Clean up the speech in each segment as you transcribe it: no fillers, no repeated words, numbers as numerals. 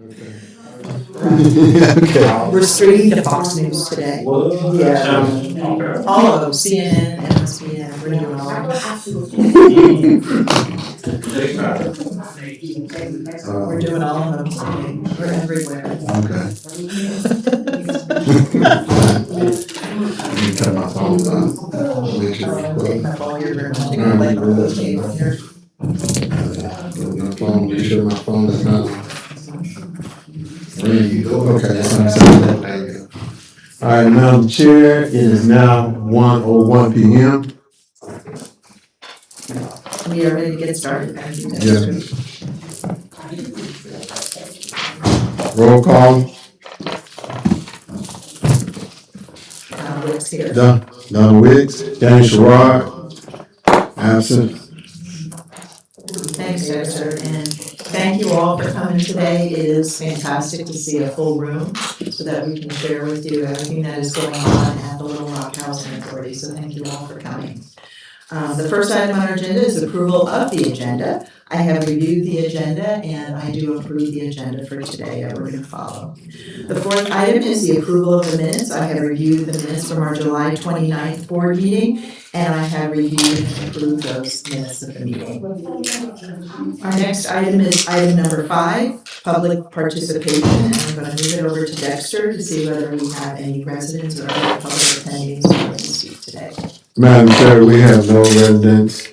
Okay. We're streaming to Fox News today. Yeah. All of them, CNN, MSPN, we're doing all of them. We're doing all of them today. We're everywhere. Okay. Let me turn my phone on. Take my phone here, we're taking a plate on the table here. My phone, make sure my phone is not ringing. Okay, that's what I'm saying. There you go. All right, Madam Chair, it is now 1:01 p.m. We are ready to get started. Thank you, Yes. Dexter. Roll call. Wicks here. Donna Wicks, Danny Sherrod, absent. Thanks, Dexter, and thank you all for coming today. It is fantastic to see a full room so that we can share with you everything that is going on at the Little Rock Housing Authority, so thank you all for coming. The first item on our agenda is approval of the agenda. I have reviewed the agenda and I do approve the agenda for today that we're going to follow. The fourth item is the approval of the minutes. I have reviewed the minutes from our July 29th board meeting and I have reviewed and approved those minutes of the meeting. Our next item is item number 5, public participation, and I'm going to move it over to Dexter to see whether we have any residents or other public attendees who want to speak today. Madam Chair, we have no residents,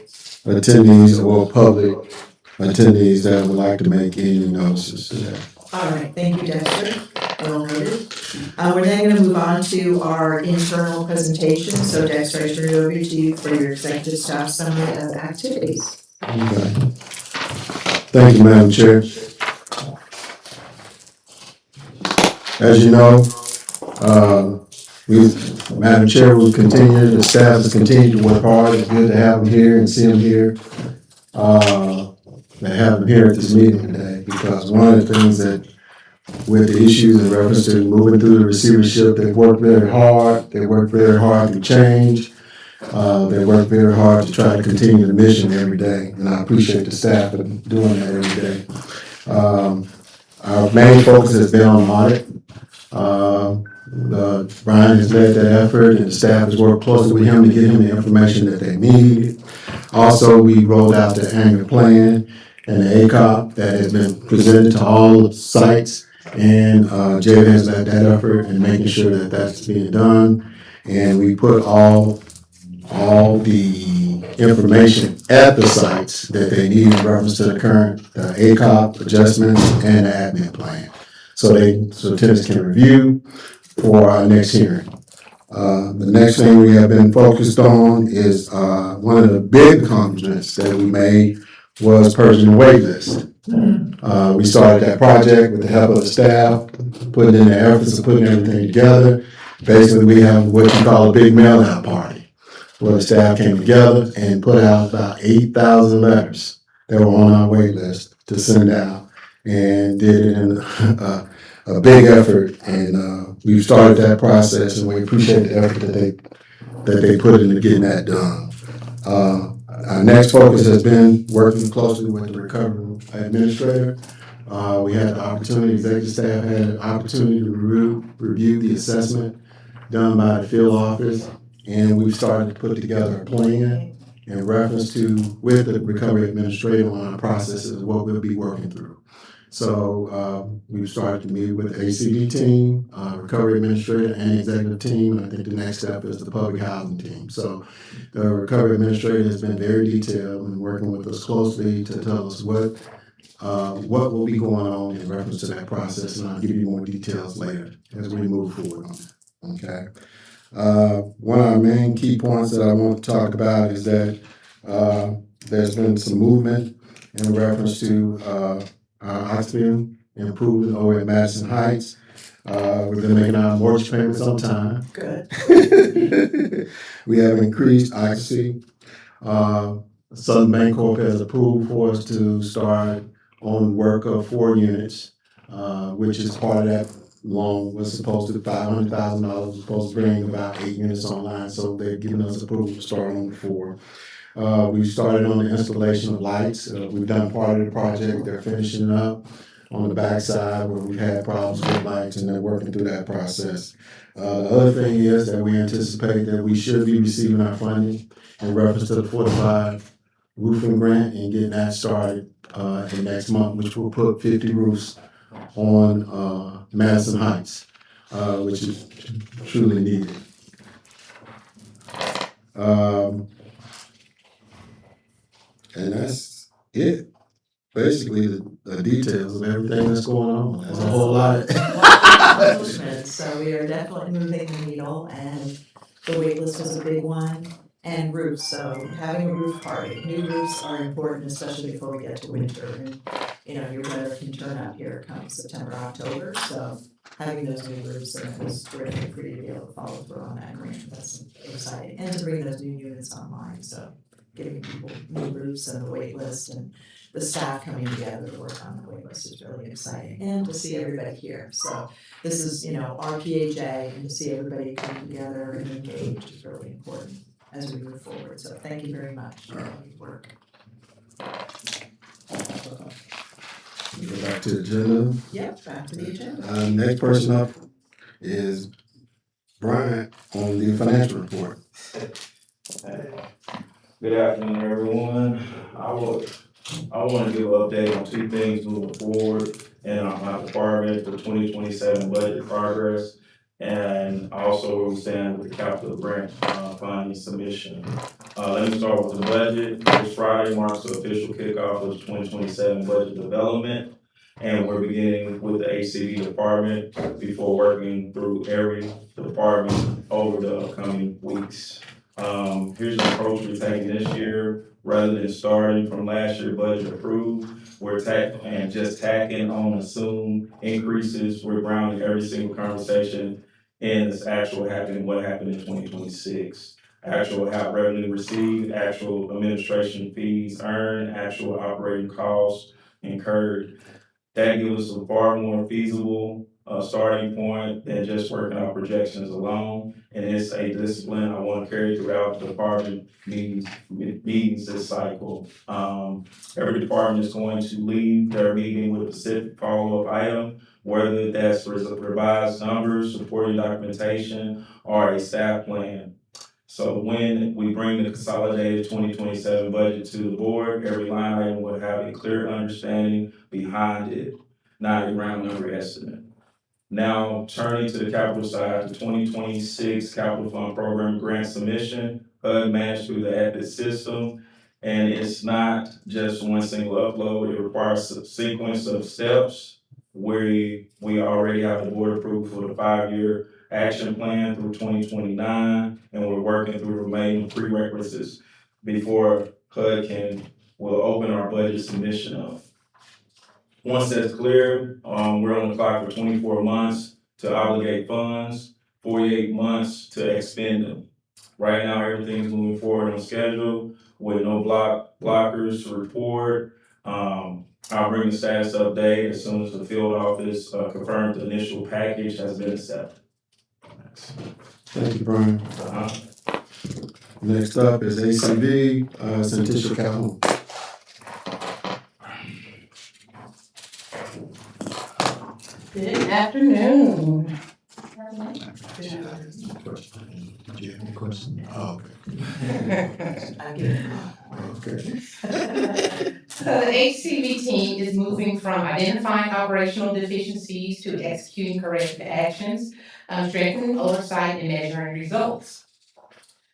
attendees, or public attendees that would like to make any notices today. All right, thank you, Dexter. Well noted. We're then going to move on to our internal presentation. So Dexter, I turn it over to you for your executive staff summary of activities. Okay. Thank you, Madam Chair. As you know, Madam Chair, the staff has continued to work hard. It's good to have them here and see them here. To have them here at this meeting today, because one of the things that with the issues in reference to moving through the receivership, they've worked very hard. They work very hard to change. They work very hard to try to continue the mission every day, and I appreciate the staff for doing that every day. Our main focus has been on audit. Brian has led that effort, and the staff has worked closely with him to get him the information that they need. Also, we rolled out the annual plan and the ACOP that has been presented to all the sites, and Jada has led that effort in making sure that that's being done. And we put all the information at the sites that they need in reference to the current ACOP adjustments and the admin plan, so tenants can review for our next hearing. The next thing we have been focused on is one of the big accomplishments that we made was purging the wait list. We started that project with the help of the staff, putting in the efforts of putting everything together. Basically, we have what you call a big mail-out party, where the staff came together and put out about 8,000 letters that were on our wait list to send out, and did it in a big effort. And we've started that process, and we appreciate the effort that they put into getting that done. Our next focus has been working closely with the recovery administrator. We had the opportunity, executive staff had an opportunity to review the assessment done by the field office, and we've started to put together a plan in reference to, with the recovery administrator, on our processes of what we'll be working through. So we've started to meet with the ACD team, recovery administrator, and executive team. And I think the next step is the public housing team. So the recovery administrator has been very detailed and working with us closely to tell us what will be going on in reference to that process. And I'll give you more details later as we move forward on that. Okay. One of our main key points that I want to talk about is that there's been some movement in reference to Oxford improving over at Madison Heights. We've been making our mortgage payments on time. Good. We have increased occupancy. Southern Bancorp has approved for us to start on work of 4 units, which is part of that loan. Was supposed to $500,000, was supposed to bring about 8 units online, so they're giving us approval to start on 4. We've started on the installation of lights. We've done part of the project. They're finishing up. on the backside where we've had problems with lights, and they're working through that process. The other thing is that we anticipate that we should be receiving our funding in reference to the fortified roofing grant and getting that started in next month, which will put 50 roofs on Madison Heights, which is truly needed. And that's it. Basically, the details of everything that's going on. There's a whole lot. Accomplishments. So we are definitely moving the needle, and the wait list was a big one. And roofs, so having a roof party. New roofs are important, especially before we get to winter. And, you know, your weather can turn up here come September, October. So having those new roofs, and it was terrific for you to be able to follow through on that grant. That's exciting. And to bring those new units online. So giving people new roofs and the wait list and the staff coming together to work on the wait list is really exciting. And to see everybody here. So this is, you know, our PHA, and to see everybody come together and engage is really important as we move forward. So thank you very much for all your work. Go back to the agenda. Yep, back to the agenda. Next person up is Brian on the financial report. Good afternoon, everyone. I want to give an update on two things moving forward in my department for 2027 budget progress, and also where we stand with the capital grant funding submission. Let me start with the budget. This Friday marks the official kickoff of 2027 budget development, and we're beginning with the HCV department before working through every department over the upcoming weeks. Here's the approach we're taking this year. Rather than starting from last year's budget approved, we're just tacking on assumed increases. We're grounding every single conversation in this actual happening, what happened in 2026. Actual revenue received, actual administration fees earned, actual operating costs incurred. That gives us a far more feasible starting point than just working on projections alone. And it's a discipline I want to carry throughout the department meetings this cycle. Every department is going to leave their meeting with a specific follow-up item, whether that's revised numbers, supporting documentation, or a staff plan. So when we bring the consolidated 2027 budget to the board, every line item will have a clear understanding behind it, not a round number estimate. Now, turning to the capital side, the 2026 Capital Fund Program grant submission, HUD managed through the EPIC system, and it's not just one single upload. It requires a sequence of steps where we already have the board approved for the 5-year action plan through 2029, and we're working through remaining prerequisites before HUD will open our budget submission up. Once that's clear, we're on the clock for 24 months to obligate funds, 48 months to expend them. Right now, everything's moving forward on schedule with no blockers to report. I'll bring the status update as soon as the field office confirms the initial package has been accepted. Thanks. Thank you, Brian. Next up is ACV, Santisha Calhoun. Good afternoon. Do you have any questions? Oh, okay. Okay. So the HCV team is moving from identifying operational deficiencies to executing corrective actions, strengthening oversight and measuring results.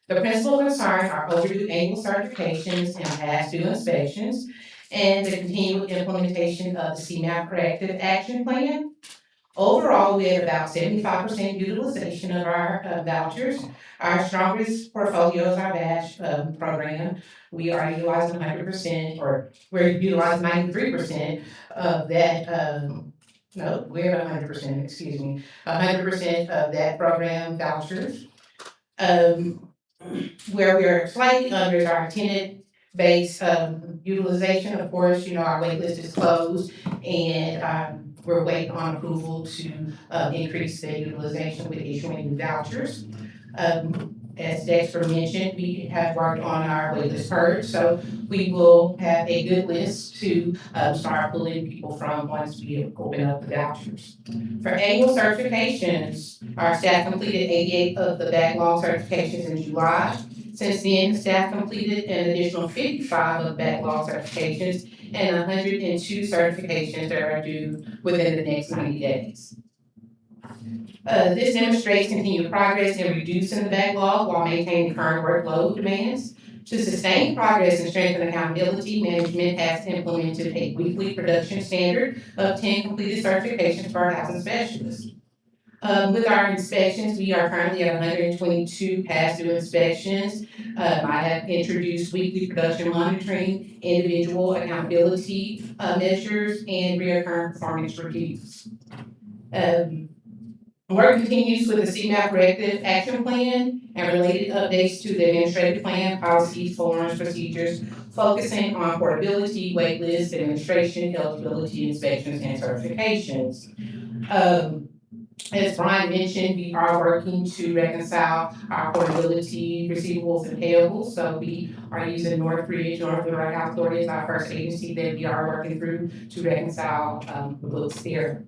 The principal concerns are overdue annual certifications and past due inspections, and the continued implementation of the CMAP corrective action plan. Overall, we had about 75% utilization of our vouchers. Our strongest portfolio is our badge program. We are utilizing 100%, or we're utilizing 93% of that. No, we're at 100%, excuse me. 100% of that program vouchers. Where we're slightly under is our tenant-based utilization. Of course, you know, our wait list is closed, and we're waiting on approval to increase the utilization with issuing vouchers. As Dexter mentioned, we have worked on our waitlist purge, so we will have a good list to start pulling people from once we open up the vouchers. For annual certifications, our staff completed 88 of the backlog certifications in July. Since then, the staff completed an additional 55 of backlog certifications and 102 certifications that are due within the next 90 days. This demonstrates continued progress in reducing the backlog while maintaining current workload demands. To sustain progress and strengthen accountability, management has implemented a weekly production standard of 10 completed certifications for our housing specialists. With our inspections, we are currently at 122 past due inspections. I have introduced weekly production monitoring, individual accountability measures, and recurring performance reviews. Work continues with the CMAP Corrective Action Plan and related updates to the administrative plan, policies, forms, procedures, focusing on portability, wait lists, administration, eligibility, inspections, and certifications. As Brian mentioned, we are working to reconcile our portability, receivables, and payables. So we are using Northridge Warehouse Authority as our first agency that we are working through to reconcile the books there.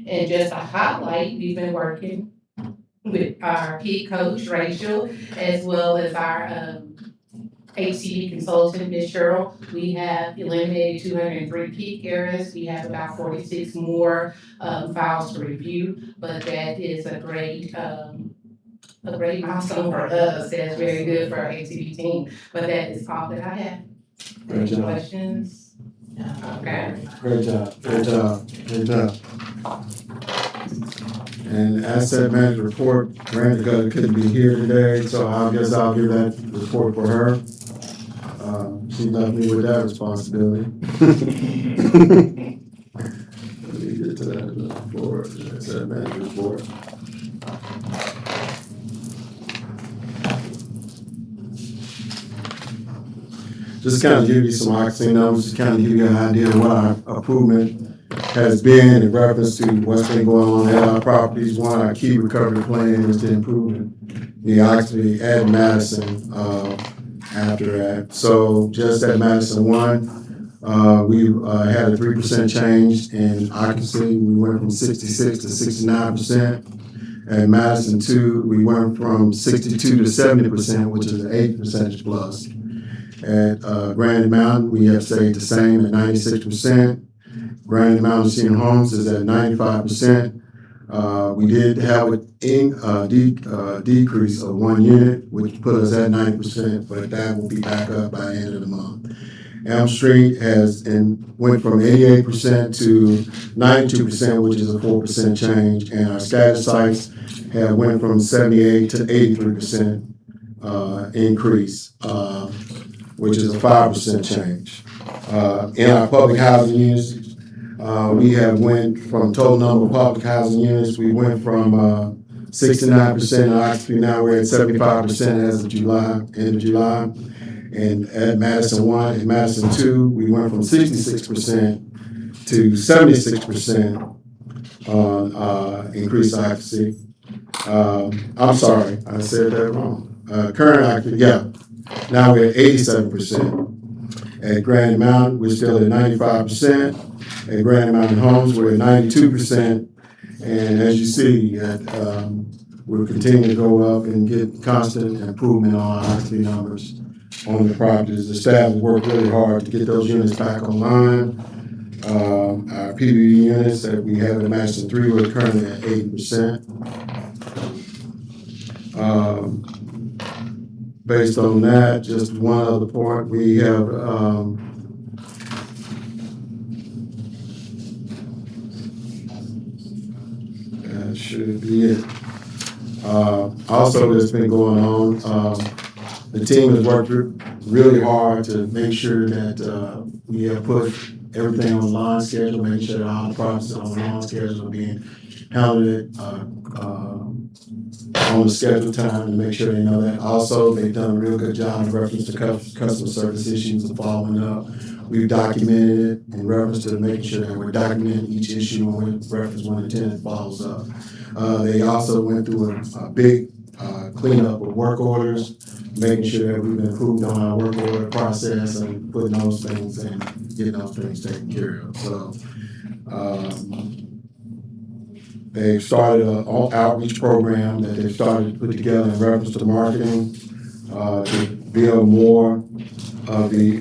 And just to highlight, we've been working with our PIC coach, Rachel, as well as our HCD consultant, Ms. Cheryl. We have eliminated 203 PIC errors. We have about 46 more files to review, but that is a great milestone for us. That's very good for our HCD team. But that is all that I have. Great job. Questions? Okay. Great job, great job, great job. And asset management report, Brandon couldn't be here today, so I guess I'll give that report for her. She left me with that responsibility. Let me get to that report, asset management report. Just kind of give you some occupancy numbers, just kind of give you an idea of what our improvement has been in reference to what's been going on at our properties. One of our key recovery plans is to improve the occupancy at Madison after that. So just at Madison 1, we had a 3% change in occupancy. We went from 66 to 69%. At Madison 2, we went from 62 to 70%, which is an 8% plus. At Grand Mountain, we have stayed the same at 96%. Grand Mountain Senior Homes is at 95%. We did have a decrease of 1 unit, which put us at 90%, but that will be back up by the end of the month. Elm Street went from 88% to 92%, which is a 4% change, and our scattered sites have went from 78 to 83% increase, which is a 5% change. In our public housing units, we have went from total number of public housing units, we went from 69% occupancy, now we're at 75% as of July, end of July. And at Madison 1 and Madison 2, we went from 66% to 76% on increased occupancy. I'm sorry, I said that wrong. Current occupancy, yeah. Now we're at 87%. At Grand Mountain, we're still at 95%. At Grand Mountain Homes, we're at 92%. And as you see, we're continuing to go up and get constant improvement on our occupancy numbers on the properties. The staff has worked really hard to get those units back online. Our PBB units that we have in Madison 3, we're currently at 80%. Based on that, just one other point, we have that should be it. Also, that's been going on. The team has worked really hard to make sure that we have put everything on the line schedule, making sure that all the processes on the line schedule are being handled on the scheduled time to make sure they know that. Also, they've done a real good job in reference to customer service issues and following up. We've documented it in reference to making sure that we're documenting each issue and reference when the tenant follows up. They also went through a big cleanup of work orders, making sure that we've improved on our work order process and putting those things and getting those things taken care of. So they've started an outreach program that they've started to put together in reference to marketing to build more of the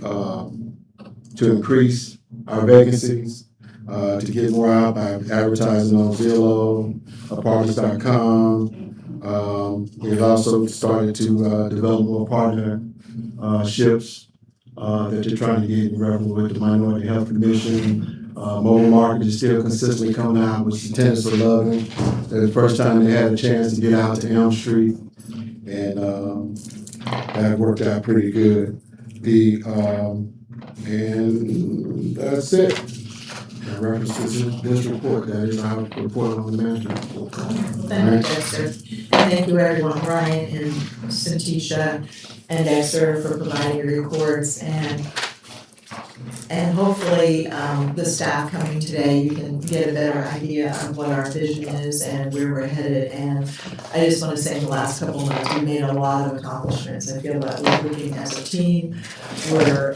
to increase our vacancies, to get more out by advertising on Zillow, apartments.com. We've also started to develop more partnerships that they're trying to get in reference with the Minority Health Commission. Mobile Market is still consistently coming out with some tenants for loving. The first time they had a chance to get out to Elm Street, and that worked out pretty good. And that's it. In reference to this report, that is our report on the management report. Thank you, Dexter. And thank you, everyone, Ryan and Santisha and Dexter, for providing your reports. And hopefully, the staff coming today, you can get a better idea of what our vision is and where we're headed. And I just want to say in the last couple of months, we made a lot of accomplishments. I feel that we're working as a team. We're,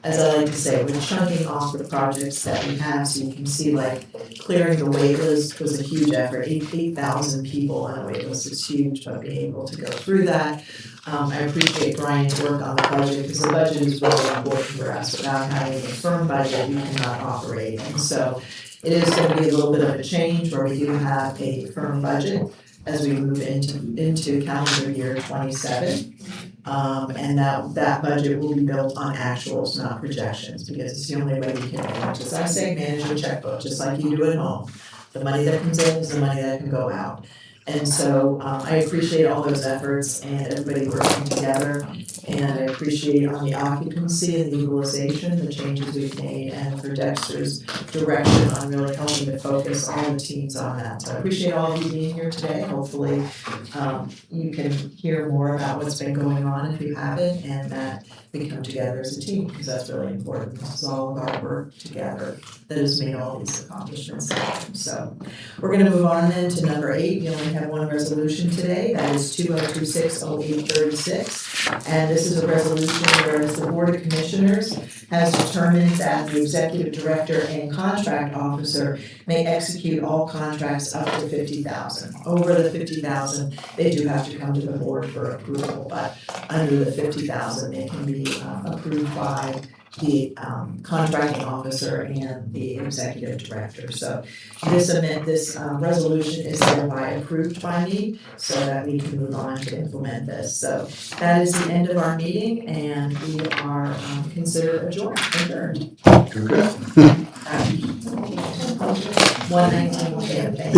as I like to say, we're chunking off the projects that we have, so you can see, like, clearing the wait list was a huge effort. 8,000 people on a wait list is huge, but being able to go through that. I appreciate Brian's work on the budget, because the budget is really important for us. Without having a firm budget, we cannot operate. And so it is going to be a little bit of a change where we do have a firm budget as we move into calendar year 27. And that budget will be built on actuals, not projections, because it's the only way we can manage. As I say, manage your checkbook, just like you do at home. The money that comes in is the money that can go out. And so I appreciate all those efforts and everybody working together. And I appreciate on the occupancy and the utilization, the changes we've made, and for Dexter's direction on really helping to focus all the teams on that. So I appreciate all of you being here today. Hopefully you can hear more about what's been going on if you haven't, and that we come together as a team, because that's really important. This is all of our work together that has made all these accomplishments happen. So we're going to move on then to number 8. We only have one resolution today. That is 2026-0836. And this is a resolution whereas the Board of Commissioners has determined that the Executive Director and Contract Officer may execute all contracts up to $50,000. Over the $50,000, they do have to come to the board for approval, but under the $50,000, they can be approved by the contracting officer and the executive director. So this resolution is hereby approved by me so that we can move on to implement this. So that is the end of our meeting, and we are considered adjourned. 119. Yeah.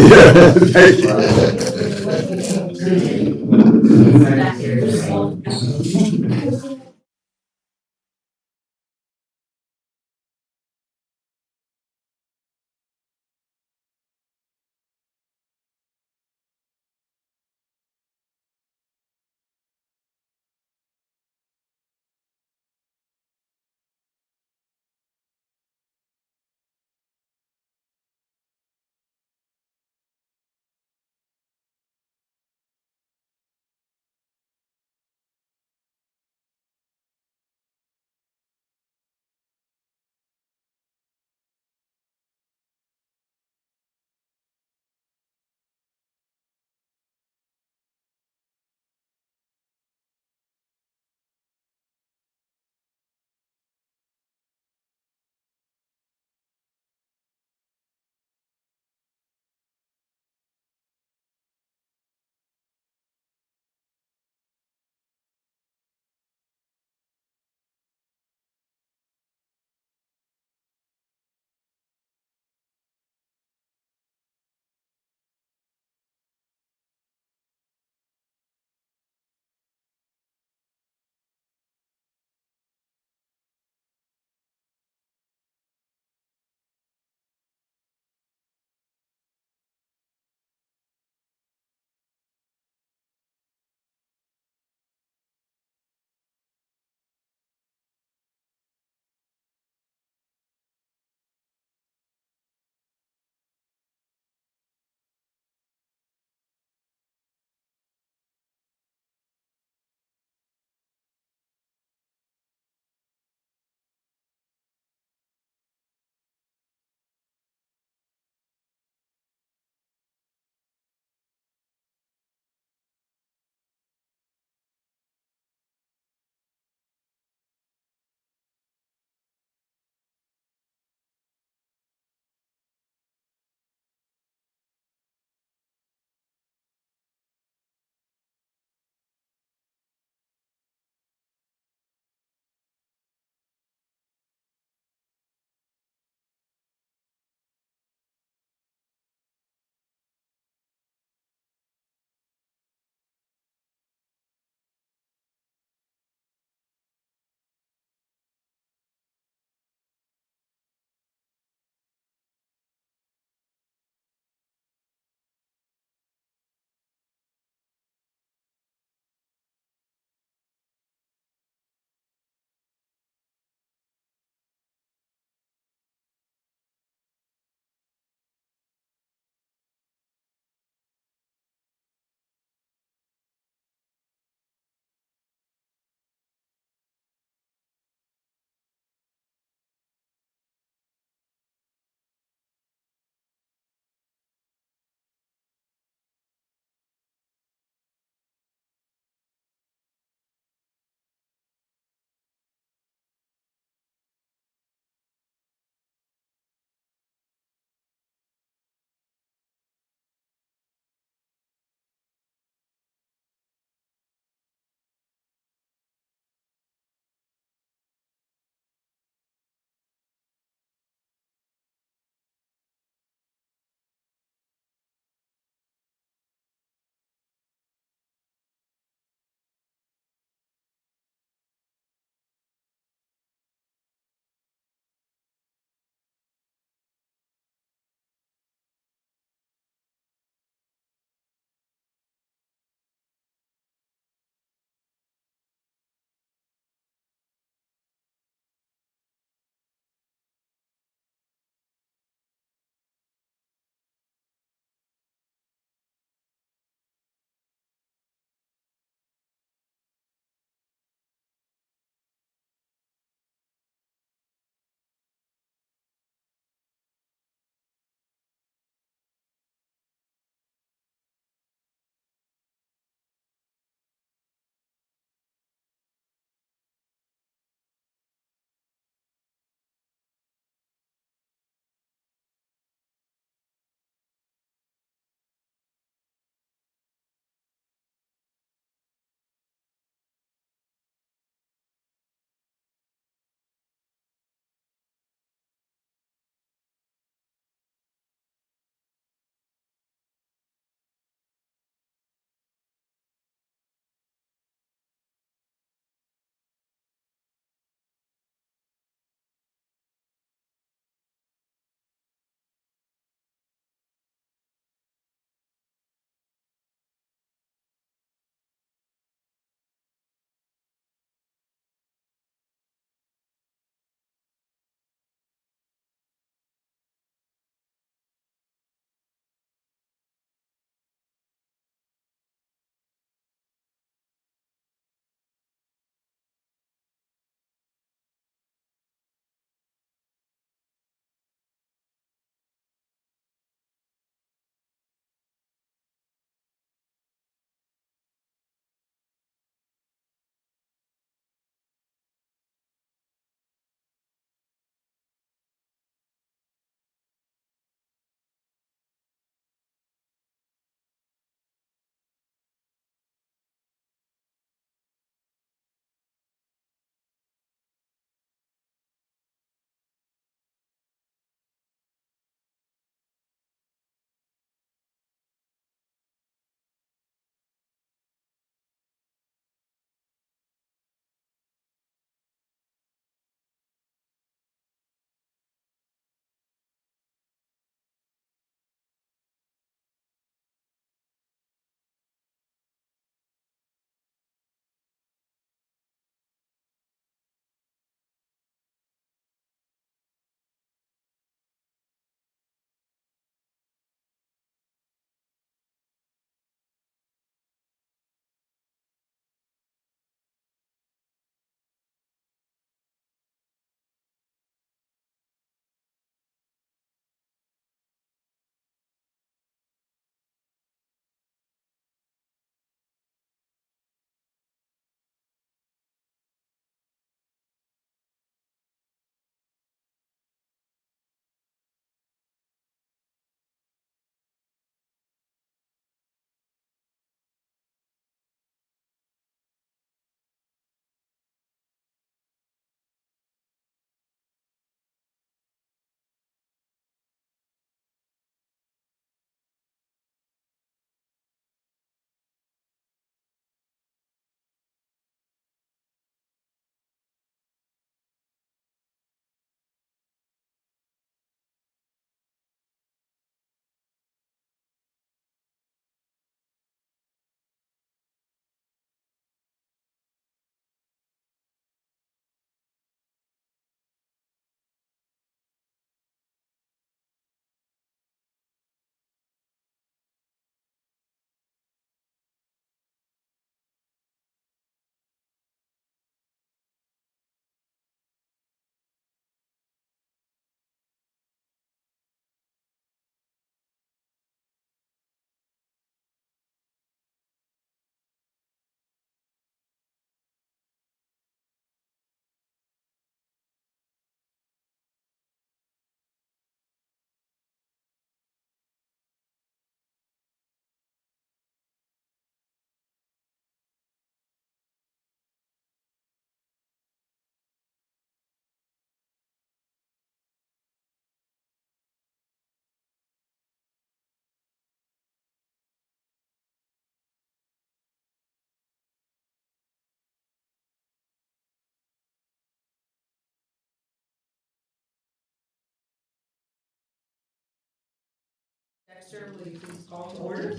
Dexter, will you please call to order?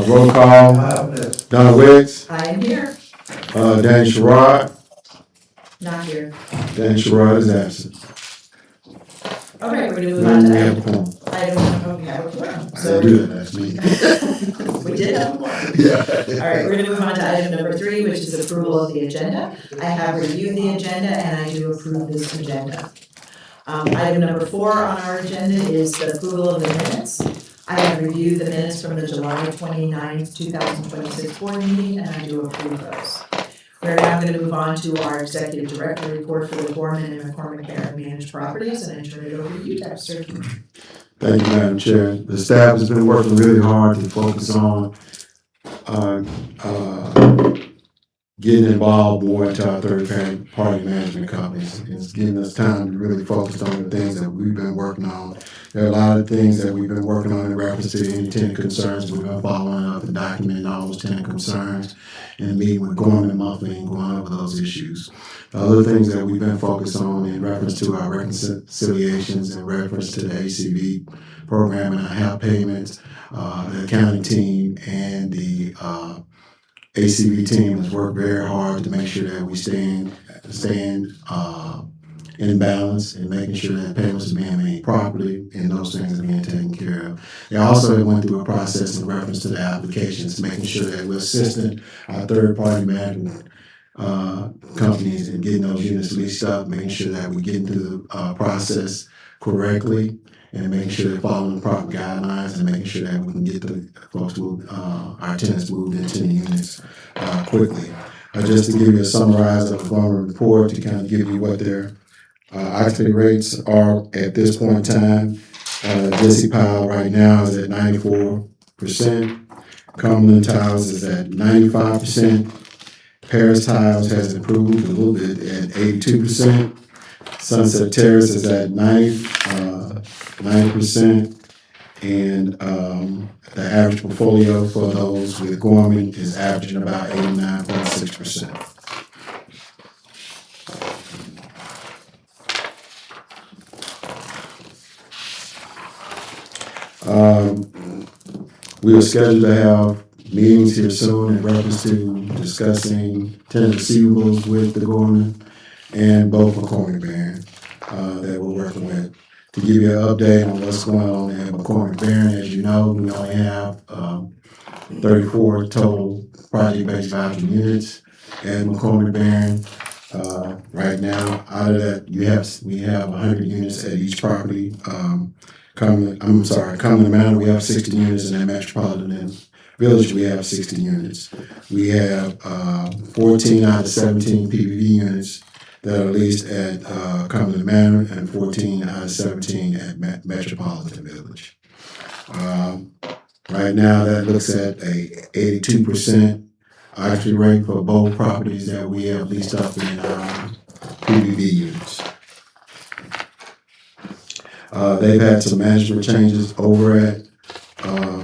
Roll call, Donna Wicks, I am here. Danny Sherrod. Not here. Danny Sherrod is absent. All right, we're gonna move on to We have a quorum. we have a quorum. I So didn't do that last meeting. we did have a quorum. Yeah. All right, we're gonna move on to item number 3, which is approval of the agenda. I have reviewed the agenda and I do approve this agenda. Item number 4 on our agenda is the approval of the minutes. I have reviewed the minutes from the July 29th, 2026 board meeting and I do approve those. We're now going to move on to our executive director report for the Gorman and McCormick Barron managed properties, and I turn it over to you, Dexter. Thank you, Madam Chair. The staff has been working really hard to focus on getting involved more into our third-party management companies. It's giving us time to really focus on the things that we've been working on. There are a lot of things that we've been working on in reference to any tenant concerns. We've been following up and documenting all those tenant concerns and meeting with Gorman monthly and going over those issues. The other things that we've been focused on in reference to our reconciliations, in reference to the ACV program and our HAP payments, the accounting team and the ACV team has worked very hard to make sure that we stay in balance and making sure that payments are being made properly and those things are being taken care of. They also went through a process in reference to the applications, making sure that we're assisting our third-party management companies in getting those units leased up, making sure that we get into the process correctly, and making sure they're following the proper guidelines and making sure that we can get the folks moved, our tenants moved into the units quickly. Just to give you a summarize of the Gorman report to kind of give you what their occupancy rates are at this point in time. Jesse Powell right now is at 94%. Cumberland Tiles is at 95%. Paris Tiles has improved a little bit at 82%. Sunset Terrace is at 90%, and the average portfolio for those with Gorman is averaging about 89.6%. We are scheduled to have meetings here soon in reference to discussing tenant receivables with the Gorman and both McCormick Barron that we're working with. To give you an update on what's going on at McCormick Barron, as you know, we only have 34 total project-based voucher units at McCormick Barron. Right now, out of that, we have 100 units at each property. Cumberland Manor, we have 60 units, and at Metropolitan Village, we have 60 units. We have 14 out of 17 PPV units that are leased at Cumberland Manor and 14 out of 17 at Metropolitan Village. Right now, that looks at a 82% occupancy rate for both properties that we have leased up in our PPV units. They've had some management changes over at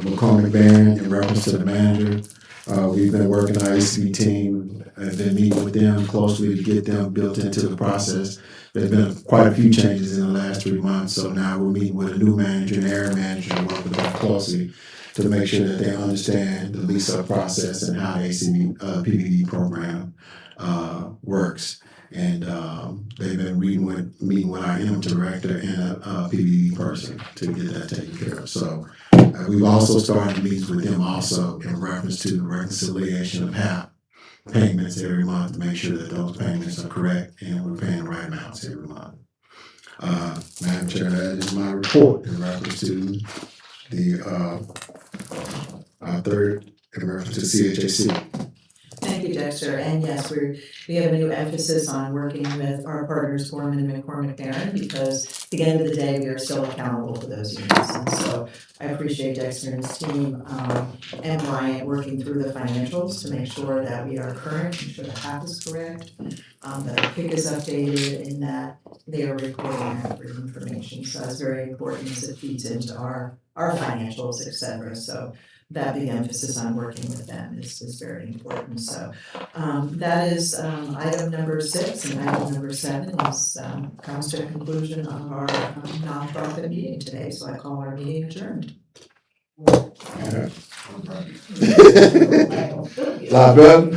McCormick Barron in reference to the manager. We've been working our ACV team and been meeting with them closely to get them built into the process. There's been quite a few changes in the last 3 months, so now we're meeting with a new manager and area manager and working with them closely to make sure that they understand the lease-up process and how the ACV PPV program works. And they've been meeting with our interim director and a PPV person to get that taken care of. So we've also started meetings with them also in reference to the reconciliation of HAP payments every month to make sure that those payments are correct and we're paying the right amounts every month. Madam Chair, that is my report in reference to the third in reference to CHAC. Thank you, Dexter. And yes, we have a new emphasis on working with our partners, Gorman and McCormick Barron, because at the end of the day, we are still accountable for those units. And so I appreciate Dexter and his team and Brian working through the financials to make sure that we are current, make sure the HAP is correct, that the PIC is updated, and that they are recording accurate information. So that's very important as it feeds into our financials, et cetera. So that big emphasis on working with them is very important. So that is item number 6, and item number 7 is comes to a conclusion of our nonprofit meeting today. So I call our meeting adjourned. Lot better?